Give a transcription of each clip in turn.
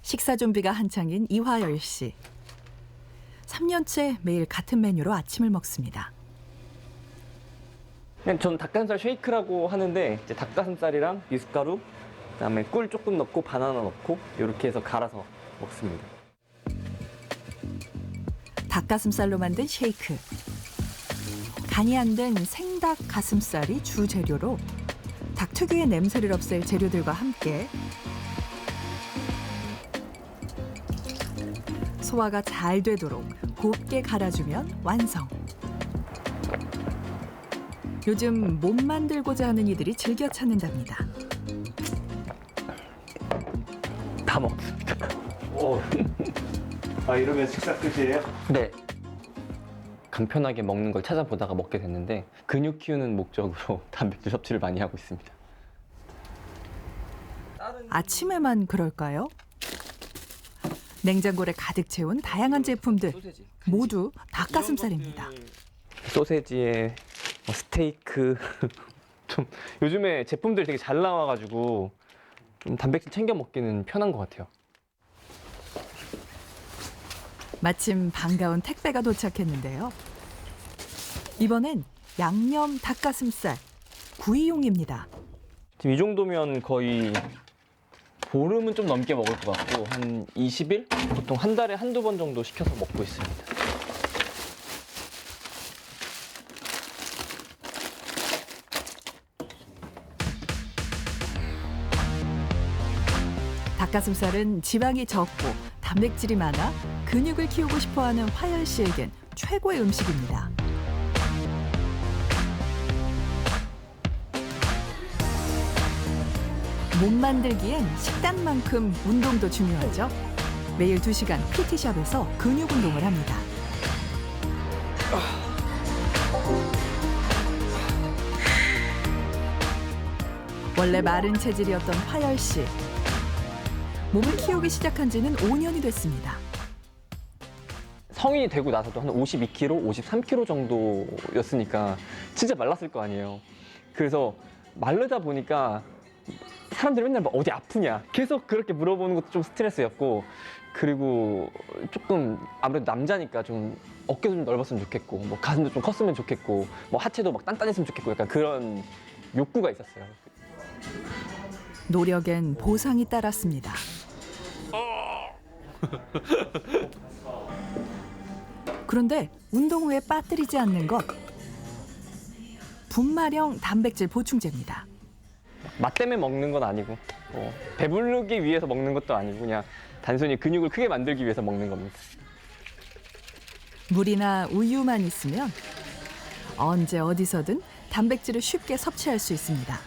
식사 준비가 한창인 이화열 씨. 3년째 매일 같은 메뉴로 아침을 먹습니다. 그냥 전 닭가슴살 쉐이크라고 하는데 이제 닭가슴살이랑 미숫가루, 그다음에 꿀 조금 넣고 바나나 넣고 이렇게 해서 갈아서 먹습니다. 닭가슴살로 만든 쉐이크. 간이 안 된 생닭 가슴살이 주 재료로 닭 특유의 냄새를 없앨 재료들과 함께 소화가 잘 되도록 곱게 갈아주면 완성. 요즘 몸 만들고자 하는 이들이 즐겨 찾는답니다. 다 먹습니다. 아, 이러면 식사 끝이에요? 네. 간편하게 먹는 걸 찾아보다가 먹게 됐는데 근육 키우는 목적으로 단백질 섭취를 많이 하고 있습니다. 아침에만 그럴까요? 냉장고에 가득 채운 다양한 제품들 모두 닭가슴살입니다. 소세지에 스테이크 좀 요즘에 제품들이 되게 잘 나와가지고 좀 단백질 챙겨 먹기는 편한 것 같아요. 마침 반가운 택배가 도착했는데요. 이번엔 양념 닭가슴살 구이용입니다. 지금 이 정도면 거의 보름은 좀 넘게 먹을 것 같고 한 20일? 보통 한 달에 한두 번 정도 시켜서 먹고 있습니다. 닭가슴살은 지방이 적고 단백질이 많아 근육을 키우고 싶어하는 화열 씨에겐 최고의 음식입니다. 몸 만들기엔 식단만큼 운동도 중요하죠. 매일 2시간 PT샵에서 근육 운동을 합니다. 원래 마른 체질이었던 화열 씨. 몸을 키우기 시작한 지는 5년이 됐습니다. 성인이 되고 나서도 한 52kg, 53kg 정도였으니까 진짜 말랐을 거 아니에요. 그래서 마르다 보니까 사람들이 맨날 막 어디 아프냐 계속 그렇게 물어보는 것도 좀 스트레스였고, 그리고 조금 아무래도 남자니까 좀 어깨도 좀 넓었으면 좋겠고 뭐 가슴도 좀 컸으면 좋겠고 뭐 하체도 막 단단했으면 좋겠고 약간 그런 욕구가 있었어요. 노력엔 보상이 따랐습니다. 그런데 운동 후에 빠뜨리지 않는 것. 분말형 단백질 보충제입니다. 맛 때문에 먹는 건 아니고 배부르기 위해서 먹는 것도 아니고 그냥 단순히 근육을 크게 만들기 위해서 먹는 겁니다. 물이나 우유만 있으면 언제 어디서든 단백질을 쉽게 섭취할 수 있습니다.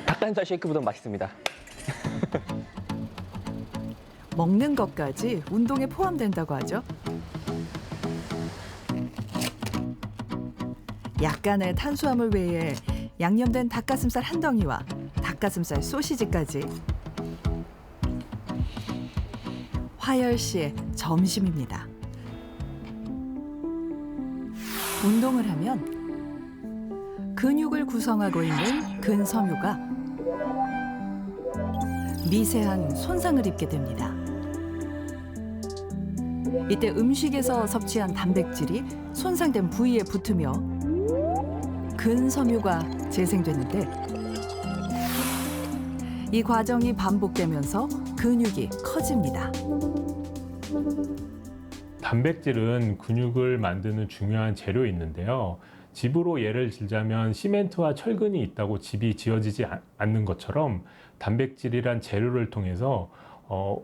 닭가슴살 쉐이크보다 맛있습니다. 먹는 것까지 운동에 포함된다고 하죠. 약간의 탄수화물 외에 양념된 닭가슴살 한 덩이와 닭가슴살 소시지까지. 화열 씨의 점심입니다. 운동을 하면 근육을 구성하고 있는 근섬유가 미세한 손상을 입게 됩니다. 이때 음식에서 섭취한 단백질이 손상된 부위에 붙으며 근섬유가 재생되는데, 이 과정이 반복되면서 근육이 커집니다. 단백질은 근육을 만드는 중요한 재료인데요. 집으로 예를 들자면 시멘트와 철근이 있다고 집이 지어지지 않는 것처럼 단백질이란 재료를 통해서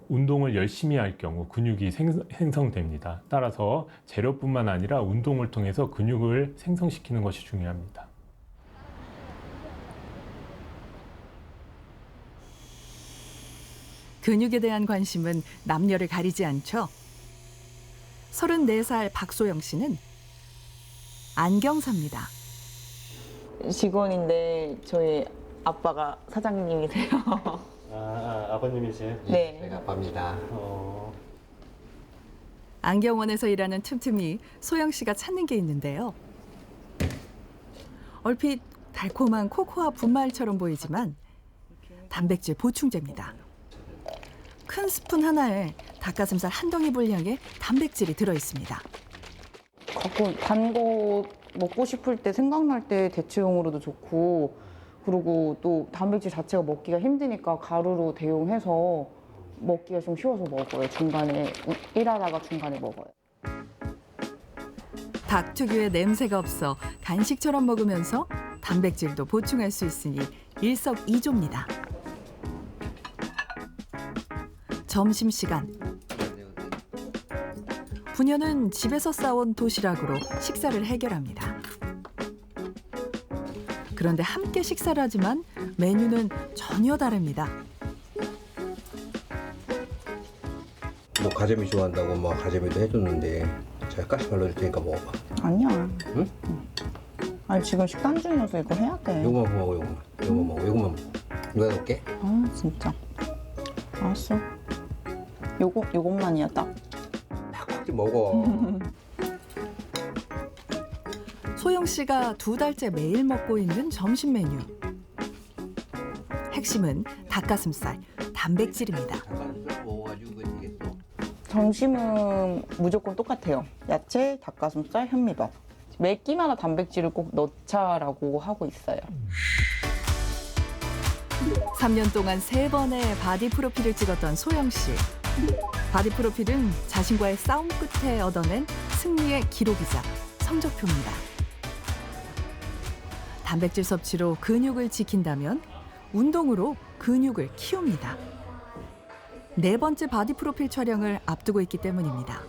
운동을 열심히 할 경우 근육이 생성됩니다. 따라서 재료뿐만 아니라 운동을 통해서 근육을 생성시키는 것이 중요합니다. 근육에 대한 관심은 남녀를 가리지 않죠. 34살 박소영 씨는 안경사입니다. 직원인데 저희 아빠가 사장님이세요. 아버님이세요? 네. 제가 아빠입니다. 안경원에서 일하는 틈틈이 소영 씨가 찾는 게 있는데요. 얼핏 달콤한 코코아 분말처럼 보이지만 단백질 보충제입니다. 큰 스푼 하나에 닭가슴살 한 덩이 분량의 단백질이 들어 있습니다. 가끔 단 거 먹고 싶을 때 생각날 때 대체용으로도 좋고, 그리고 또 단백질 자체가 먹기가 힘드니까 가루로 대용해서 먹기가 좀 쉬워서 먹어요. 중간에 일하다가 중간에 먹어요. 닭 특유의 냄새가 없어 간식처럼 먹으면서 단백질도 보충할 수 있으니 일석이조입니다. 점심시간. 부녀는 집에서 싸온 도시락으로 식사를 해결합니다. 그런데 함께 식사를 하지만 메뉴는 전혀 다릅니다. 뭐 가재미 좋아한다고 뭐 가재미도 해줬는데 제가 가시 발라줄 테니까 먹어봐. 아니야. 응? 아니 지금 식단 중이어서 이거 해야 돼. 요거만 먹어, 요거만. 요거만 먹어, 요거만 먹어. 누가 넣을게? 아 진짜. 알았어. 요것만이야 딱. 팍팍 좀 먹어. 소영 씨가 2달째 매일 먹고 있는 점심 메뉴. 핵심은 닭가슴살, 단백질입니다. 닭가슴살 먹어가지고 그게 되겠어. 점심은 무조건 똑같아요. 야채, 닭가슴살, 현미밥. 매 끼마다 단백질을 꼭 넣자라고 하고 있어요. 3년 동안 3번의 바디 프로필을 찍었던 소영 씨. 바디 프로필은 자신과의 싸움 끝에 얻어낸 승리의 기록이자 성적표입니다. 단백질 섭취로 근육을 지킨다면 운동으로 근육을 키웁니다. 4번째 바디 프로필 촬영을 앞두고 있기 때문입니다.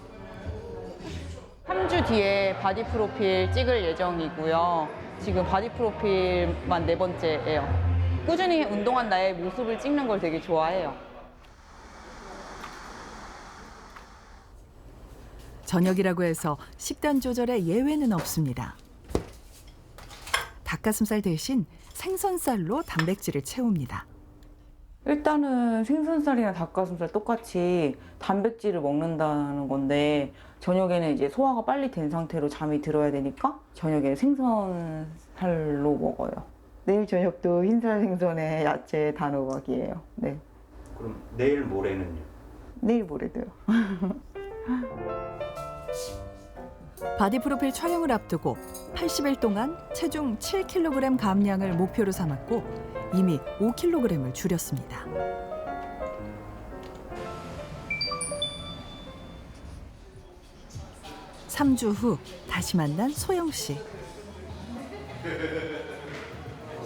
3주 뒤에 바디 프로필 찍을 예정이고요. 지금 바디 프로필만 4번째예요. 꾸준히 운동한 나의 모습을 찍는 걸 되게 좋아해요. 저녁이라고 해서 식단 조절에 예외는 없습니다. 닭가슴살 대신 생선살로 단백질을 채웁니다. 일단은 생선살이나 닭가슴살 똑같이 단백질을 먹는다는 건데 저녁에는 이제 소화가 빨리 된 상태로 잠이 들어야 되니까 저녁에는 생선살로 먹어요. 내일 저녁도 흰살 생선에 야채 단호박이에요. 네. 그럼 내일 모레는요? 내일 모레도요. 바디 프로필 촬영을 앞두고 80일 동안 체중 7kg 감량을 목표로 삼았고 이미 5kg을 줄였습니다. 삼 주 후 다시 만난 소영 씨.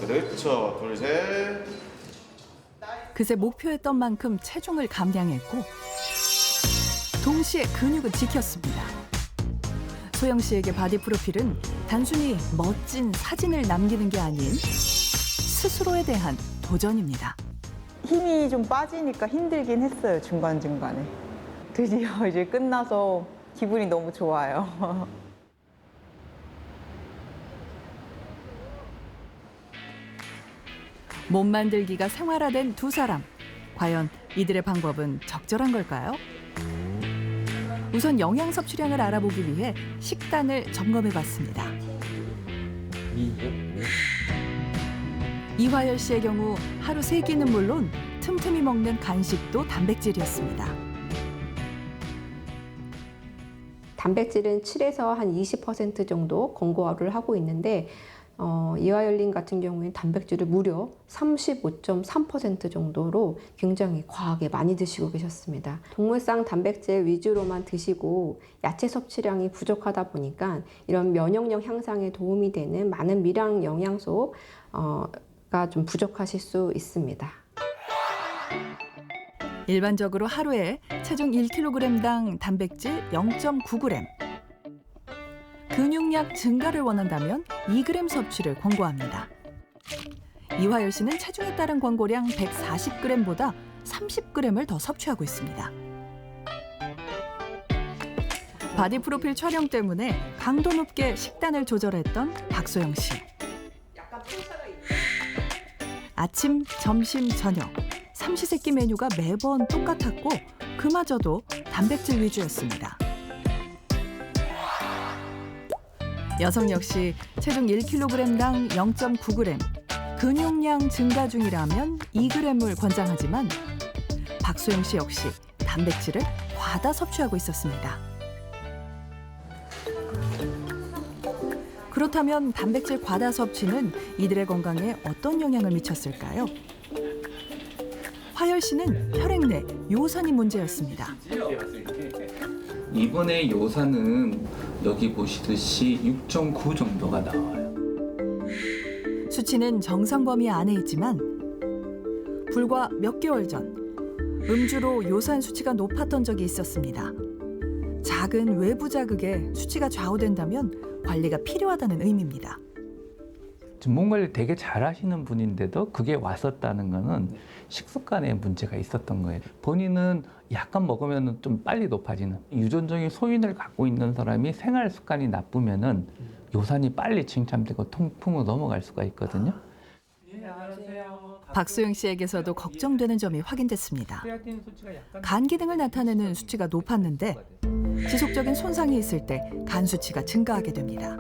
그렇죠. 둘, 셋. 그새 목표했던 만큼 체중을 감량했고 동시에 근육은 지켰습니다. 소영 씨에게 바디 프로필은 단순히 멋진 사진을 남기는 게 아닌 스스로에 대한 도전입니다. 힘이 좀 빠지니까 힘들긴 했어요. 중간중간에. 드디어 이제 끝나서 기분이 너무 좋아요. 몸 만들기가 생활화된 두 사람. 과연 이들의 방법은 적절한 걸까요? 우선 영양 섭취량을 알아보기 위해 식단을 점검해봤습니다. 이화열 씨의 경우 하루 3끼는 물론 틈틈이 먹는 간식도 단백질이었습니다. 단백질은 7에서 한 20% 정도 권고를 하고 있는데 이화열님 같은 경우에는 단백질을 무려 35.3% 정도로 굉장히 과하게 많이 드시고 계셨습니다. 동물성 단백질 위주로만 드시고 야채 섭취량이 부족하다 보니까 이런 면역력 향상에 도움이 되는 많은 미량 영양소가 좀 부족하실 수 있습니다. 일반적으로 하루에 체중 1kg당 단백질 0.9g, 근육량 증가를 원한다면 2g 섭취를 권고합니다. 이화열 씨는 체중에 따른 권고량 140g보다 30g을 더 섭취하고 있습니다. 바디 프로필 촬영 때문에 강도 높게 식단을 조절했던 박소영 씨. 아침, 점심, 저녁 삼시세끼 메뉴가 매번 똑같았고 그마저도 단백질 위주였습니다. 여성 역시 체중 1kg당 0.9g, 근육량 증가 중이라면 2g을 권장하지만 박소영 씨 역시 단백질을 과다 섭취하고 있었습니다. 그렇다면 단백질 과다 섭취는 이들의 건강에 어떤 영향을 미쳤을까요? 화열 씨는 혈액 내 요산이 문제였습니다. 이번에 요산은 여기 보시듯이 6.9 정도가 나와요. 수치는 정상 범위 안에 있지만 불과 몇 개월 전 음주로 요산 수치가 높았던 적이 있었습니다. 작은 외부 자극에 수치가 좌우된다면 관리가 필요하다는 의미입니다. 지금 몸 관리 되게 잘하시는 분인데도 그게 왔었다는 거는 식습관에 문제가 있었던 거예요. 본인은 약간 먹으면 좀 빨리 높아지는 유전적인 소인을 갖고 있는 사람이 생활 습관이 나쁘면은 요산이 빨리 침착되고 통풍으로 넘어갈 수가 있거든요. 박소영 씨에게서도 걱정되는 점이 확인됐습니다. 간 기능을 나타내는 수치가 높았는데 지속적인 손상이 있을 때 간 수치가 증가하게 됩니다.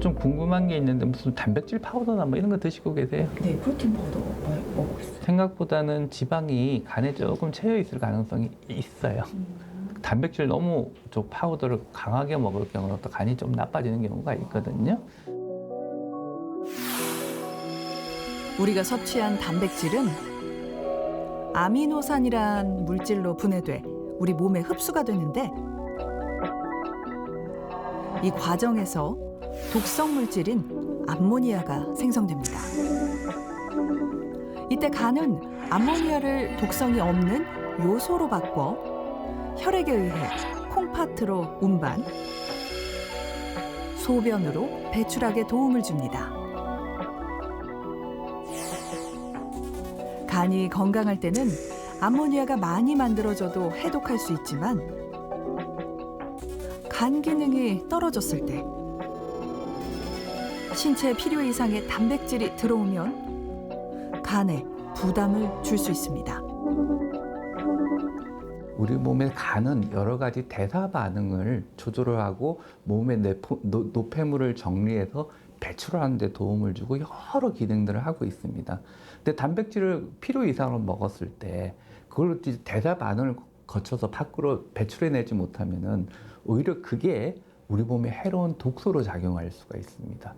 좀 궁금한 게 있는데 무슨 단백질 파우더나 뭐 이런 거 드시고 계세요? 네, 프로틴 파우더 먹고 있어요. 생각보다는 지방이 간에 조금 채여 있을 가능성이 있어요. 단백질 너무 좀 파우더를 강하게 먹을 경우는 또 간이 좀 나빠지는 경우가 있거든요. 우리가 섭취한 단백질은 아미노산이란 물질로 분해돼 우리 몸에 흡수가 되는데 이 과정에서 독성 물질인 암모니아가 생성됩니다. 이때 간은 암모니아를 독성이 없는 요소로 바꿔 혈액에 의해 콩팥으로 운반, 소변으로 배출하게 도움을 줍니다. 간이 건강할 때는 암모니아가 많이 만들어져도 해독할 수 있지만 간 기능이 떨어졌을 때 신체 필요 이상의 단백질이 들어오면 간에 부담을 줄 수 있습니다. 우리 몸의 간은 여러 가지 대사 반응을 조절을 하고 몸의 노폐물을 정리해서 배출하는 데 도움을 주고 여러 기능들을 하고 있습니다. 근데 단백질을 필요 이상으로 먹었을 때 그걸 대사 반응을 거쳐서 밖으로 배출해내지 못하면은 오히려 그게 우리 몸에 해로운 독소로 작용할 수가 있습니다.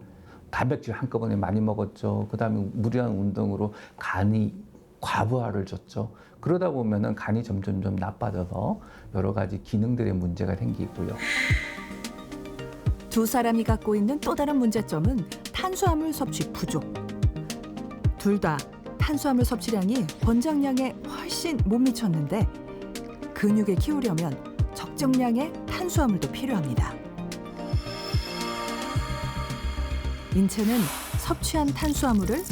단백질 한꺼번에 많이 먹었죠. 그다음에 무리한 운동으로 간이 과부하를 줬죠. 그러다 보면은 간이 점점점 나빠져서 여러 가지 기능들의 문제가 생기고요. 두 사람이 갖고 있는 또 다른 문제점은 탄수화물 섭취 부족. 둘 다 탄수화물 섭취량이 권장량에 훨씬 못 미쳤는데 근육을 키우려면 적정량의 탄수화물도 필요합니다. 인체는 섭취한 탄수화물을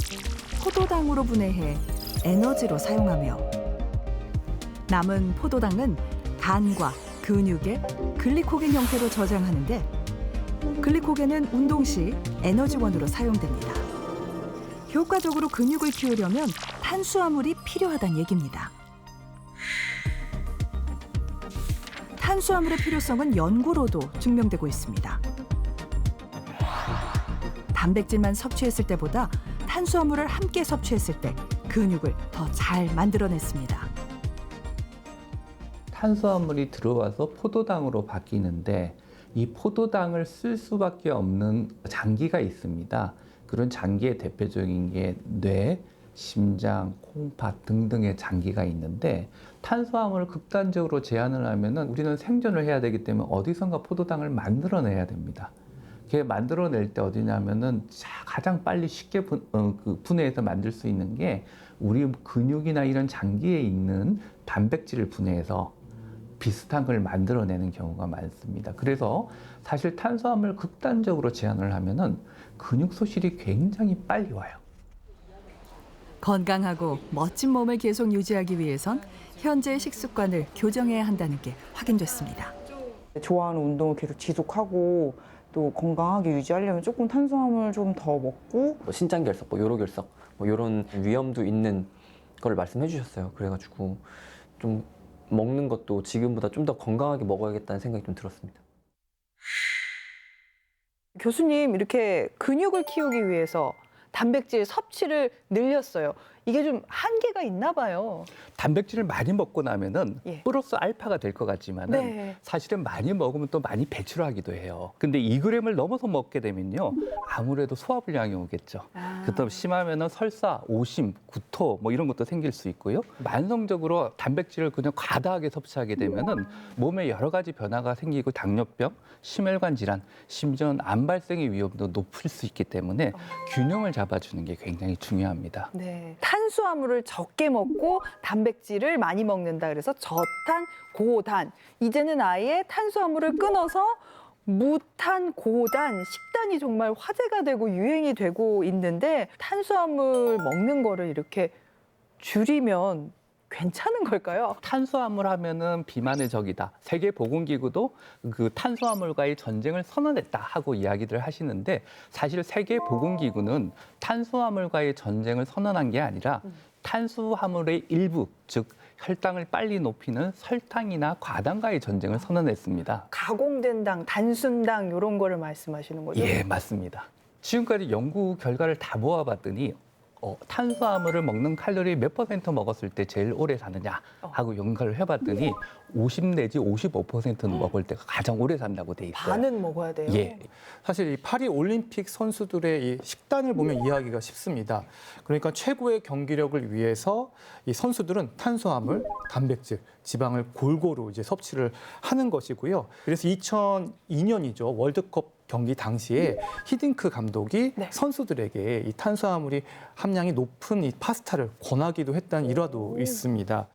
포도당으로 분해해 에너지로 사용하며 남은 포도당은 간과 근육에 글리코겐 형태로 저장하는데 글리코겐은 운동 시 에너지원으로 사용됩니다. 효과적으로 근육을 키우려면 탄수화물이 필요하다는 얘기입니다. 탄수화물의 필요성은 연구로도 증명되고 있습니다. 단백질만 섭취했을 때보다 탄수화물을 함께 섭취했을 때 근육을 더 잘 만들어냈습니다. 탄수화물이 들어와서 포도당으로 바뀌는데 이 포도당을 쓸 수밖에 없는 장기가 있습니다. 그런 장기의 대표적인 게 뇌, 심장, 콩팥 등등의 장기가 있는데 탄수화물을 극단적으로 제한을 하면은 우리는 생존을 해야 되기 때문에 어디선가 포도당을 만들어내야 됩니다. 그게 만들어낼 때 어디냐면은 가장 빨리 쉽게 분해해서 만들 수 있는 게 우리 근육이나 이런 장기에 있는 단백질을 분해해서 비슷한 걸 만들어내는 경우가 많습니다. 그래서 사실 탄수화물 극단적으로 제한을 하면은 근육 소실이 굉장히 빨리 와요. 건강하고 멋진 몸을 계속 유지하기 위해선 현재의 식습관을 교정해야 한다는 게 확인됐습니다. 좋아하는 운동을 계속 지속하고 또 건강하게 유지하려면 조금 탄수화물 좀 더 먹고 뭐 신장결석, 뭐 요로결석, 뭐 이런 위험도 있는 걸 말씀해 주셨어요. 그래가지고 좀 먹는 것도 지금보다 좀 더 건강하게 먹어야겠다는 생각이 좀 들었습니다. 교수님, 이렇게 근육을 키우기 위해서 단백질 섭취를 늘렸어요. 이게 좀 한계가 있나 봐요. 단백질을 많이 먹고 나면은 예. 플러스 알파가 될 것 같지만은 네. 사실은 많이 먹으면 또 많이 배출하기도 해요. 근데 2g을 넘어서 먹게 되면요. 아무래도 소화불량이 오겠죠. 그다음 심하면은 설사, 오심, 구토 뭐 이런 것도 생길 수 있고요. 만성적으로 단백질을 그냥 과다하게 섭취하게 되면은 몸에 여러 가지 변화가 생기고 당뇨병, 심혈관 질환, 심지어는 암 발생의 위험도 높을 수 있기 때문에 균형을 잡아주는 게 굉장히 중요합니다. 네. 탄수화물을 적게 먹고 단백질을 많이 먹는다. 그래서 저탄, 고단. 이제는 아예 탄수화물을 끊어서 무탄, 고단, 식단이 정말 화제가 되고 유행이 되고 있는데 탄수화물 먹는 거를 이렇게 줄이면 괜찮은 걸까요? 탄수화물 하면은 비만의 적이다. 세계보건기구도 그 탄수화물과의 전쟁을 선언했다 하고 이야기를 하시는데 사실 세계보건기구는 탄수화물과의 전쟁을 선언한 게 아니라 탄수화물의 일부, 즉 혈당을 빨리 높이는 설탕이나 과당과의 전쟁을 선언했습니다. 가공된 당, 단순당 이런 거를 말씀하시는 거죠? 예, 맞습니다. 지금까지 연구 결과를 다 모아봤더니 탄수화물을 먹는 칼로리 몇 % 먹었을 때 제일 오래 사느냐 하고 연구를 해봤더니 50 내지 55%는 먹을 때가 가장 오래 산다고 돼 있어요. 반은 먹어야 돼요? 예. 사실 이 파리 올림픽 선수들의 이 식단을 보면 이해하기가 쉽습니다. 그러니까 최고의 경기력을 위해서 이 선수들은 탄수화물, 단백질, 지방을 골고루 이제 섭취를 하는 것이고요. 그래서 2002년이죠. 월드컵 경기 당시에 히딩크 감독이 네. 선수들에게 이 탄수화물이 함량이 높은 이 파스타를 권하기도 했다는 일화도 있습니다.